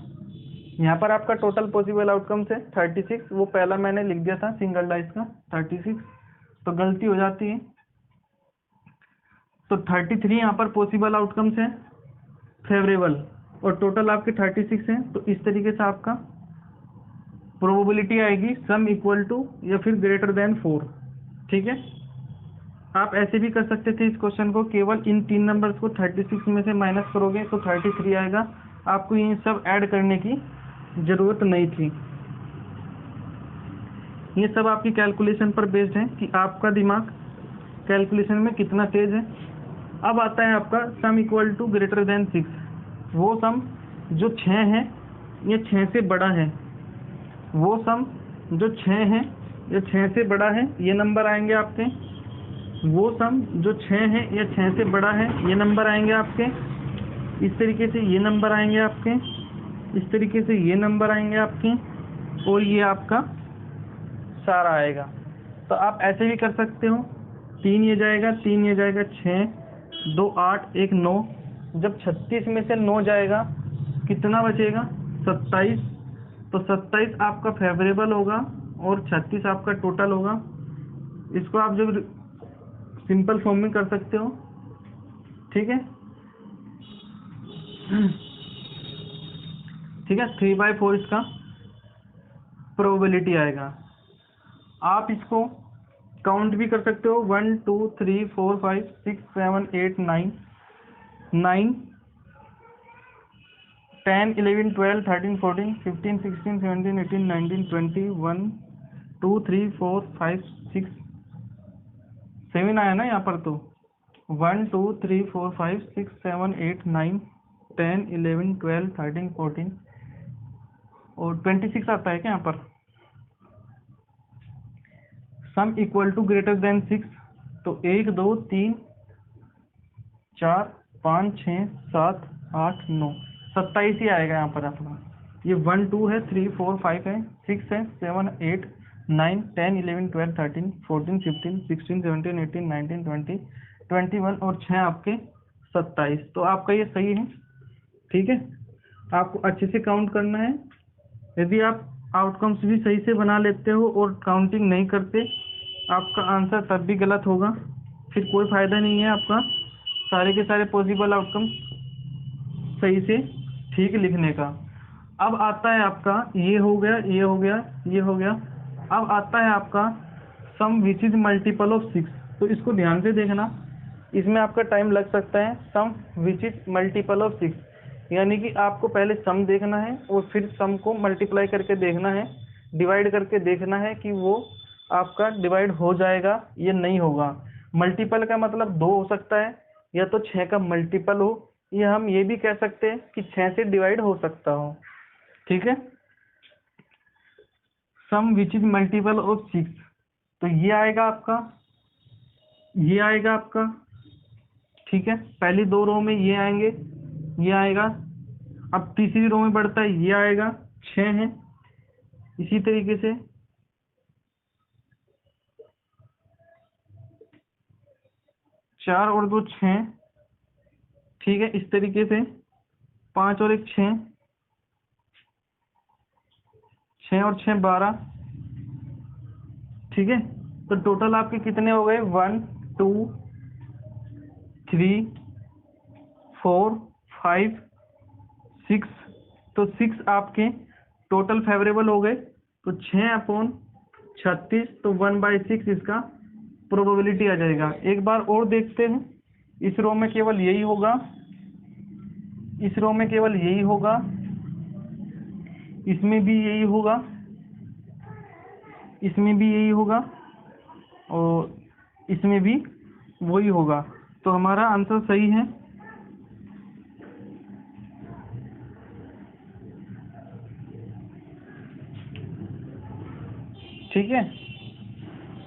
यहाँ पर आपका टोटल पॉसिबल आउटकम्स है 36, वो पहला मैंने लिख दिया था सिंगल डाइस का 36, तो गलती हो जाती है। तो 33 यहाँ पर पॉसिबल आउटकम्स है फेवरेबल, और टोटल आपके 36 हैं। तो इस तरीके से आपका प्रोबेबिलिटी आएगी सम इक्वल टू या फिर ग्रेटर देन 4। ठीक है, आप ऐसे भी कर सकते थे इस क्वेश्चन को, केवल इन 3 नंबर्स को 36 में से माइनस करोगे तो 33 आएगा। आपको ये सब ऐड करने की ज़रूरत नहीं थी। ये सब आपकी कैलकुलेशन पर बेस्ड है कि आपका दिमाग कैलकुलेशन में कितना तेज है। अब आता है आपका sum equal to greater than 6। वो सम जो 6 है ये 6 से बड़ा है, वो सम जो 6 है या 6 से बड़ा है, ये नंबर आएंगे आपके। वो सम जो 6 है या 6 से बड़ा है, ये नंबर आएंगे आपके। इस तरीके से ये नंबर आएंगे आपके, इस तरीके से ये नंबर आएंगे आपके, और ये आपका सारा आएगा। तो आप ऐसे भी कर सकते हो, 3 ये जाएगा, 3 ये जाएगा, 6 2 8 1 9। जब 36 में से 9 जाएगा कितना बचेगा? 27। तो 27 आपका फेवरेबल होगा और 36 आपका टोटल होगा। इसको आप जब सिंपल फॉर्म में कर सकते हो। ठीक है, ठीक है, 3/4 इसका प्रोबेबिलिटी आएगा। आप इसको काउंट भी कर सकते हो, 1 2 3 4 5 6 7 8 9 9 10 11 12 13 14 15 16 17 18 19 20 1 2 3 4 5 6 7 आया ना यहाँ पर। तो 1 2 3 4 5 6 7 8 9 10 11 12 13 14 और 26 आता है क्या यहाँ पर? Sum equal to greater than 6। तो 1 2 3 4 5 6 7 8 9 27 ही आएगा यहाँ पर अपना। ये 1 2 है, 3 4 5 है, 6 है, 7 8 9 10 11 12 13 14 15 16 17 18 19 20 21 और 6 आपके 27। तो आपका ये सही है। ठीक है, आपको अच्छे से काउंट करना है। यदि आप आउटकम्स भी सही से बना लेते हो और काउंटिंग नहीं करते, आपका आंसर तब भी गलत होगा, फिर कोई फ़ायदा नहीं है आपका सारे के सारे पॉसिबल आउटकम्स सही से ठीक लिखने का। अब आता है आपका, ये हो गया, ये हो गया, ये हो गया। अब आता है आपका सम विच इज मल्टीपल ऑफ 6। तो इसको ध्यान से देखना, इसमें आपका टाइम लग सकता है। Sum which is multiple of 6 यानी कि आपको पहले सम देखना है और फिर सम को मल्टीप्लाई करके देखना है, डिवाइड करके देखना है कि वो आपका डिवाइड हो जाएगा या नहीं होगा। मल्टीपल का मतलब 2 हो सकता है, या तो 6 का मल्टीपल हो, या हम ये भी कह सकते हैं कि 6 से डिवाइड हो सकता हो। ठीक है, sum which is multiple of 6। तो ये आएगा आपका, ये आएगा आपका। ठीक है, पहली 2 रो में ये आएंगे, ये आएगा। अब तीसरी रो में बढ़ता है, ये आएगा, 6 है। इसी तरीके से 4 और 2 6। ठीक है, इस तरीके से 5 और 1 6, 6 और 6 12। ठीक है, तो टोटल आपके कितने हो गए? 1 2 3 4 5 6। तो 6 आपके टोटल फेवरेबल हो गए। तो 6/36, तो 1/6 इसका प्रोबेबिलिटी आ जाएगा। एक बार और देखते हैं, इस रो में केवल यही होगा, इस रो में केवल यही होगा, इसमें भी यही होगा, इसमें भी यही होगा, और इसमें भी वही होगा। तो हमारा आंसर सही है। ठीक है,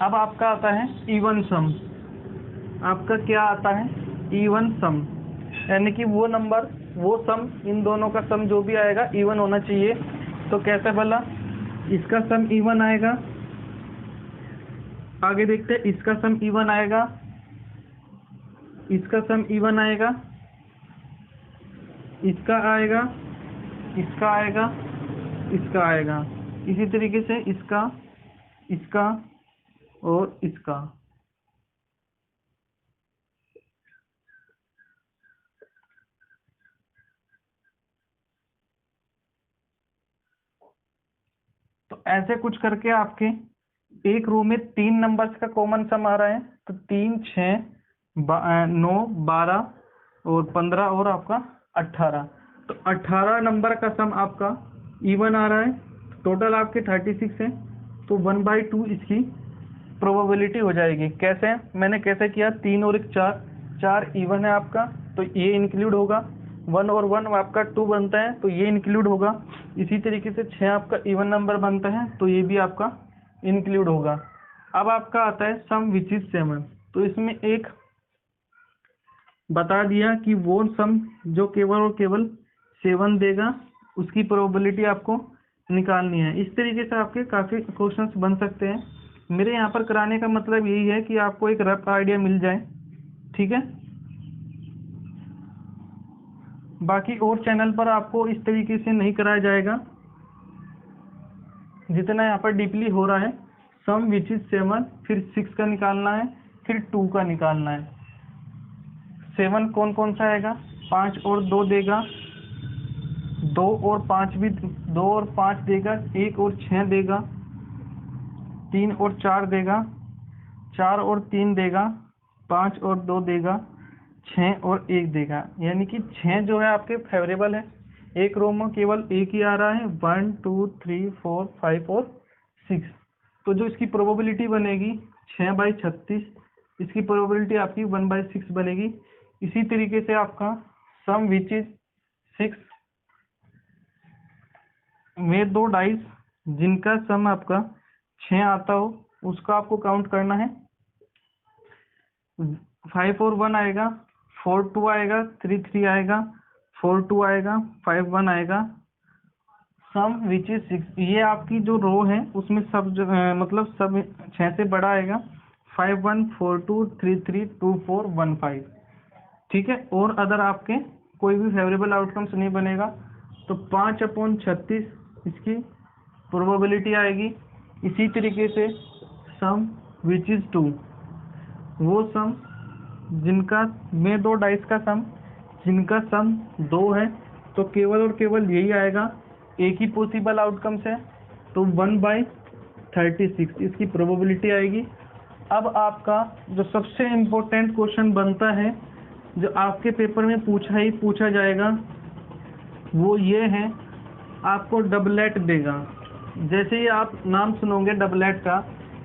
अब आपका आता है इवन सम। आपका क्या आता है? इवन सम, यानी कि वो नंबर, वो सम, इन दोनों का सम जो भी आएगा इवन होना चाहिए। तो कैसे भला? इसका सम इवन आएगा, आगे देखते हैं, इसका सम इवन आएगा, इसका सम इवन आएगा, इसका आएगा, इसका आएगा, इसका आएगा, इसी तरीके से इसका, इसका और इसका। तो ऐसे कुछ करके आपके एक रो में 3 नंबर्स का कॉमन सम आ रहा है, तो 3 6 9 12 और 15 और आपका 18। तो 18 नंबर का सम आपका इवन आ रहा है, टोटल आपके 36 है, तो 1/2 इसकी प्रोबेबिलिटी हो जाएगी। कैसे, मैंने कैसे किया, 3 और 1 4, 4 इवन है आपका, तो ये इंक्लूड होगा, 1 और 1 आपका 2 बनता है, तो ये इंक्लूड होगा। इसी तरीके से 6 आपका इवन नंबर बनता है, तो ये भी आपका इंक्लूड होगा। अब आपका आता है सम विच इज 7। तो इसमें एक बता दिया कि वो सम जो केवल और केवल 7 देगा, उसकी प्रोबेबिलिटी आपको निकालनी है। इस तरीके से आपके काफ़ी क्वेश्चंस बन सकते हैं। मेरे यहाँ पर कराने का मतलब यही है कि आपको एक रफ आइडिया मिल जाए, ठीक है। बाकी और चैनल पर आपको इस तरीके से नहीं कराया जाएगा जितना यहाँ पर डीपली हो रहा है। सम विच इज 7, फिर 6 का निकालना है, फिर 2 का निकालना है। 7 कौन कौन सा आएगा, 5 और 2 देगा, 2 और 5 भी 2 और 5 देगा, 1 और 6 देगा, 3 और 4 देगा, 4 और 3 देगा, 5 और 2 देगा, 6 और 1 देगा। यानी कि 6 जो है आपके फेवरेबल है। एक रो में केवल एक ही आ रहा है, 1 2 3 4 5 और 6। तो जो इसकी प्रोबेबिलिटी बनेगी 6/36, इसकी प्रोबेबिलिटी आपकी 1/6 बनेगी। इसी तरीके से आपका सम विच इज 6 में 2 डाइस जिनका सम आपका 6 आता हो, उसका आपको काउंट करना है। 5 और 1 आएगा, 4 2 आएगा, 3 3 आएगा, 4 2 आएगा, 5 1 आएगा। सम विच इज 6, ये आपकी जो रो है उसमें सब मतलब सब 6 से बड़ा आएगा, 5 1 4 2 3 3 2 4 1 5, ठीक है। और अदर आपके कोई भी फेवरेबल आउटकम्स नहीं बनेगा, तो 5/36 इसकी प्रोबेबिलिटी आएगी। इसी तरीके से सम विच इज 2, वो सम जिनका में 2 डाइस का सम जिनका सम 2 है, तो केवल और केवल यही आएगा, एक ही पॉसिबल आउटकम्स है, तो 1/36 इसकी प्रोबेबिलिटी आएगी। अब आपका जो सबसे इम्पोर्टेंट क्वेश्चन बनता है, जो आपके पेपर में पूछा जाएगा, वो ये है, आपको डबलेट देगा। जैसे ही आप नाम सुनोगे डबलेट का,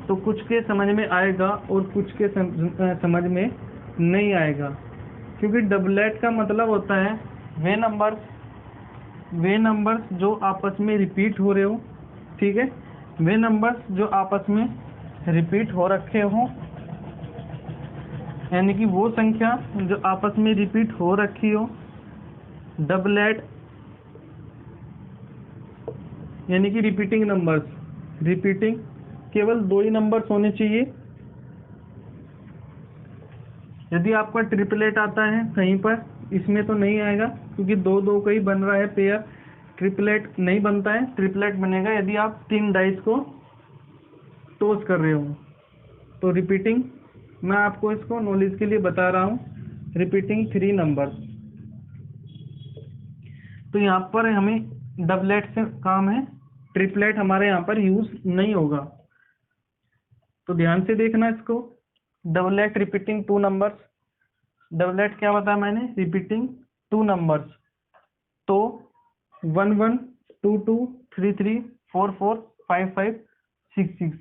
तो कुछ के समझ में आएगा और कुछ के समझ में नहीं आएगा, क्योंकि डबलेट का मतलब होता है वे नंबर्स जो आपस में रिपीट हो रहे हो, ठीक है, वे नंबर्स जो आपस में रिपीट हो रखे हो, यानी कि वो संख्या जो आपस में रिपीट हो रखी हो। डबलेट यानी कि रिपीटिंग नंबर्स, रिपीटिंग केवल 2 ही नंबर्स होने चाहिए। यदि आपका ट्रिपलेट आता है कहीं पर, इसमें तो नहीं आएगा क्योंकि 2 2 का ही बन रहा है पेयर, ट्रिपलेट नहीं बनता है। ट्रिपलेट बनेगा यदि आप 3 डाइस को टॉस कर रहे हो। तो रिपीटिंग, मैं आपको इसको नॉलेज के लिए बता रहा हूँ, रिपीटिंग 3 नंबर्स। तो यहाँ पर हमें डबलेट से काम है, ट्रिपलेट हमारे यहाँ पर यूज नहीं होगा, तो ध्यान से देखना इसको। डबलेट रिपीटिंग 2 नंबर्स, डबलेट क्या बताया मैंने, रिपीटिंग 2 नंबर्स। तो 1 1 2 2 3 3 4 4 5 5 6 6।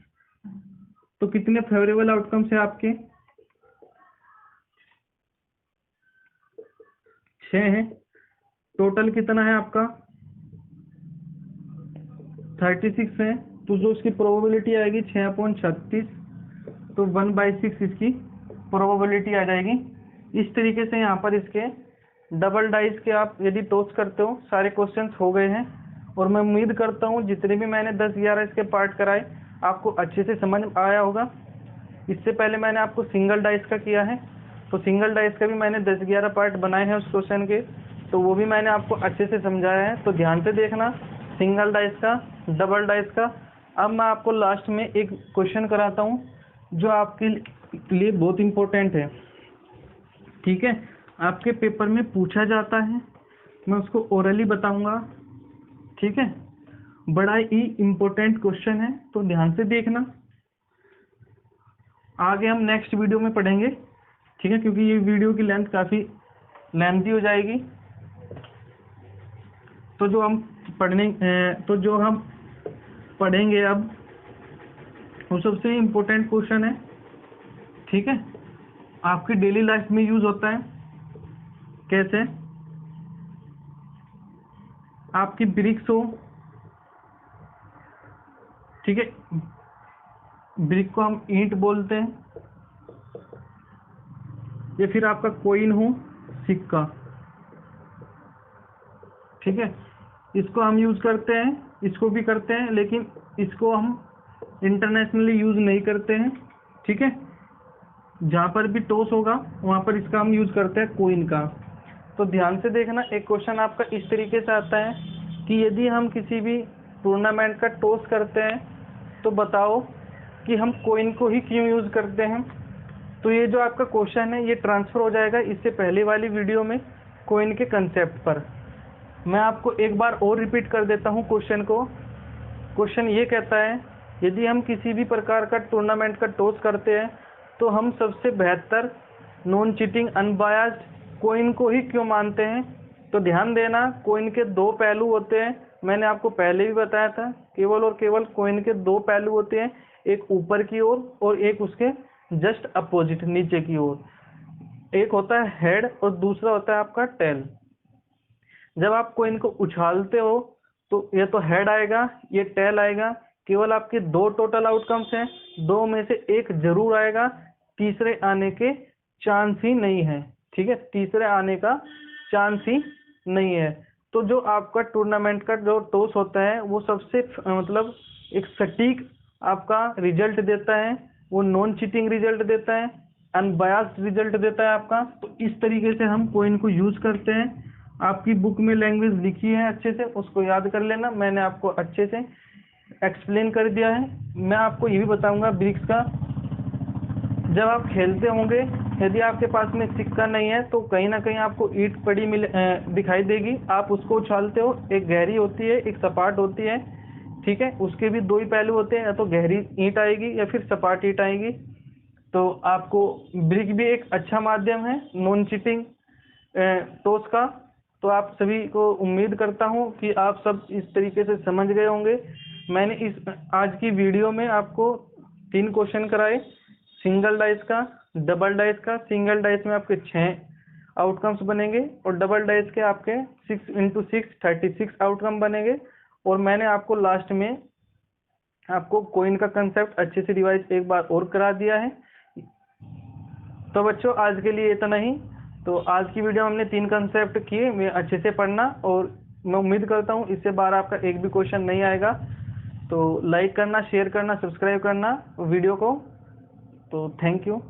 तो कितने फेवरेबल आउटकम्स है आपके, 6 हैं। टोटल कितना है आपका, 36 है। तो जो इसकी प्रोबेबिलिटी आएगी 6/36, तो 1/6 इसकी प्रोबेबिलिटी आ जाएगी। इस तरीके से यहाँ पर इसके डबल डाइस के आप यदि टॉस करते हो, सारे क्वेश्चंस हो गए हैं। और मैं उम्मीद करता हूँ जितने भी मैंने 10-11 इसके पार्ट कराए आपको अच्छे से समझ आया होगा। इससे पहले मैंने आपको सिंगल डाइस का किया है, तो सिंगल डाइस का भी मैंने 10-11 पार्ट बनाए हैं उस क्वेश्चन के, तो वो भी मैंने आपको अच्छे से समझाया है, तो ध्यान से देखना सिंगल डाइस का, डबल डाइस का। अब मैं आपको लास्ट में एक क्वेश्चन कराता हूँ जो आपके लिए बहुत इम्पोर्टेंट है, ठीक है, आपके पेपर में पूछा जाता है, मैं उसको ओरली बताऊंगा, ठीक है। बड़ा ही इम्पोर्टेंट क्वेश्चन है, तो ध्यान से देखना। आगे हम नेक्स्ट वीडियो में पढ़ेंगे, ठीक है, क्योंकि ये वीडियो की लेंथ काफ़ी लेंथी हो जाएगी। तो जो हम पढ़ेंगे अब वो सबसे इम्पोर्टेंट क्वेश्चन है, ठीक है, आपकी डेली लाइफ में यूज होता है। कैसे? आपकी ब्रिक्स हो, ठीक है, ब्रिक को हम ईंट बोलते हैं, या फिर आपका कोइन हो, सिक्का, ठीक है, इसको हम यूज करते हैं, इसको भी करते हैं, लेकिन इसको हम इंटरनेशनली यूज नहीं करते हैं, ठीक है। जहाँ पर भी टॉस होगा वहाँ पर इसका हम यूज करते हैं कोइन का। तो ध्यान से देखना, एक क्वेश्चन आपका इस तरीके से आता है कि यदि हम किसी भी टूर्नामेंट का टॉस करते हैं तो बताओ कि हम कोइन को ही क्यों यूज करते हैं। तो ये जो आपका क्वेश्चन है ये ट्रांसफर हो जाएगा इससे पहले वाली वीडियो में कोइन के कंसेप्ट पर। मैं आपको एक बार और रिपीट कर देता हूँ क्वेश्चन को। क्वेश्चन ये कहता है, यदि हम किसी भी प्रकार का टूर्नामेंट का टॉस करते हैं तो हम सबसे बेहतर नॉन चीटिंग अनबायस्ड कोइन को ही क्यों मानते हैं। तो ध्यान देना, कोइन के दो पहलू होते हैं, मैंने आपको पहले भी बताया था, केवल और केवल कोइन के दो पहलू होते हैं, एक ऊपर की ओर और एक उसके जस्ट अपोजिट नीचे की ओर। एक होता है हेड और दूसरा होता है आपका टेल। जब आप कोइन को उछालते हो तो ये तो हेड आएगा, ये टेल आएगा। केवल आपके दो टोटल आउटकम्स हैं, दो में से एक जरूर आएगा, तीसरे आने के चांस ही नहीं है, ठीक है, तीसरे आने का चांस ही नहीं है। तो जो आपका टूर्नामेंट का जो टॉस होता है वो सबसे मतलब एक सटीक आपका रिजल्ट देता है, वो नॉन चीटिंग रिजल्ट देता है, अनबायस्ड रिजल्ट देता है आपका। तो इस तरीके से हम कोइन को यूज करते हैं। आपकी बुक में लैंग्वेज लिखी है अच्छे से, उसको याद कर लेना, मैंने आपको अच्छे से एक्सप्लेन कर दिया है। मैं आपको ये भी बताऊंगा ब्रिक्स का, जब आप खेलते होंगे यदि आपके पास में सिक्का नहीं है तो कहीं ना कहीं आपको ईंट पड़ी दिखाई देगी, आप उसको उछालते हो, एक गहरी होती है एक सपाट होती है, ठीक है, उसके भी दो ही पहलू होते हैं, या तो गहरी ईंट आएगी या फिर सपाट ईंट आएगी। तो आपको ब्रिक भी एक अच्छा माध्यम है नॉन चीटिंग टॉस का। तो आप सभी को उम्मीद करता हूं कि आप सब इस तरीके से समझ गए होंगे। मैंने इस आज की वीडियो में आपको 3 क्वेश्चन कराए, सिंगल डाइस का, डबल डाइस का। सिंगल डाइस में आपके 6 आउटकम्स बनेंगे और डबल डाइस के आपके 6 × 6 36 आउटकम बनेंगे। और मैंने आपको लास्ट में आपको कोइन का कंसेप्ट अच्छे से रिवाइज एक बार और करा दिया है। तो बच्चों आज के लिए इतना ही। तो आज की वीडियो में हमने 3 कंसेप्ट किए, मैं अच्छे से पढ़ना, और मैं उम्मीद करता हूँ इससे बाहर आपका एक भी क्वेश्चन नहीं आएगा। तो लाइक करना, शेयर करना, सब्सक्राइब करना वीडियो को। तो थैंक यू।